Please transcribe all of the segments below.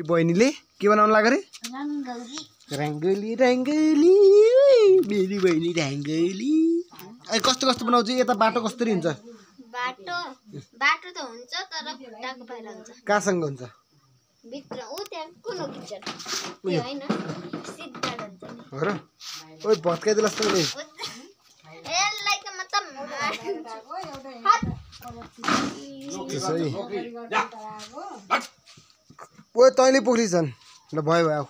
बहिनीले के बनाउन लाग्यो रे? रङ्गोली रङ्गोली मेरी बहिनी रङ्गोली। अनि कस्तो कस्तो बनाउँछ? यता बाटो कसरी हुन्छ? बाटो त हुन्छ तर खुट्टाको बाहिर हुन्छ। कहाँसँग हुन्छ? भित्र उ त्यहाँ कुन किचन यो हैन सिधा हुन्छ नि हो र? ओइ भत्काइदिए जस्तो नि। यसलाई त मतलब त्यसै ओइ तैँले पोखरी छन् ल भयो भयो।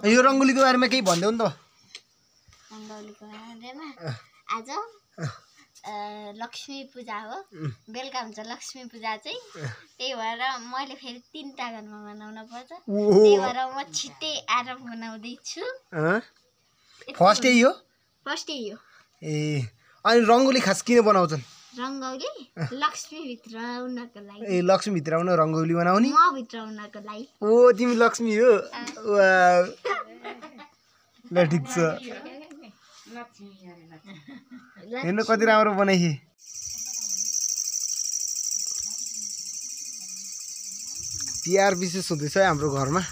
यो रङ्गोलीको बारेमा केही भनिदेऊ नि त। रङ्गोलीको बारेमा आज लक्ष्मी पूजा हो, बेलुका हुन्छ लक्ष्मी पूजा चाहिँ। त्यही भएर मैले फेरि 3टा घरमा मनाउन पर्छ, त्यही भएर म छिट्टै आएर बनाउँदैछु। फर्स्ट यही हो? फर्स्ट यही हो। ए अनि रङ्गोली खास किन बनाउँछन्? रङ्गोली लक्ष्मी भित्र आउनको लागि। ए लक्ष्मी भित्र आउन रङ्गोली बनाउने? म भित्र आउनको लागि। ओ तिमी लक्ष्मी हो? वाउ ल ठिक छ। हेर्नु कति राम्रो बनाइए। तिहार विशेष हुँदैछ है हाम्रो घरमा।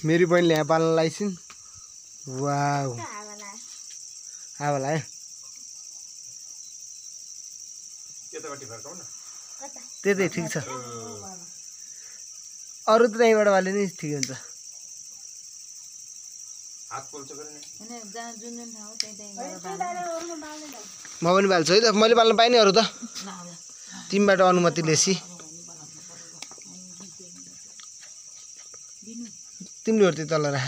मेरी बहिनीले यहाँ पाल्न लाइसिन्। वाउ हावा लाग्यो। त्यतै ठिक छ। अरू त त्यहीँबाट वाले नै ठिक हुन्छ। म पनि बाल्छु है त। मैले बाल्न पाएँ नि अरू त। तिमीबाट अनुमति लेसी तिमीले हेर्दै तल राख।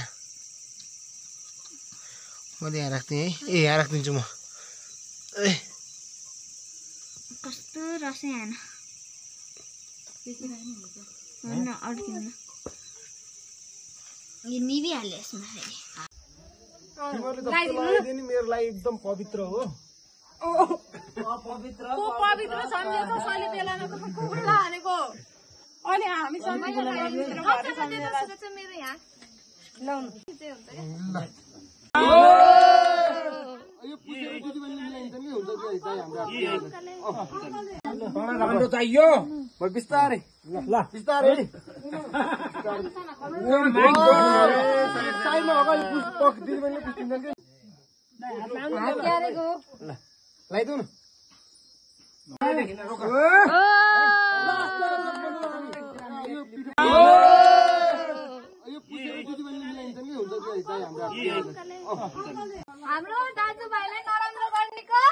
म यहाँ राख्दिएँ है। ए यहाँ राखिदिन्छु म। ए कस्तो रसै आएन अड्किनु। यो निभिहाल्यो यसमा फेरि। मेरो लागि एकदम पवित्र हो। पवित्र सम्झेर कसैले बेलामा कस्तो कुकुरलाई हानेको अनि हामी सम्झेर मेरो यहाँ लाउनु राम्रो चाहियो बिस्तारै ल बिस्तारै लगाइदेऊ न। हाम्रो दाजुभाइलाई नराम्रो गर्नेको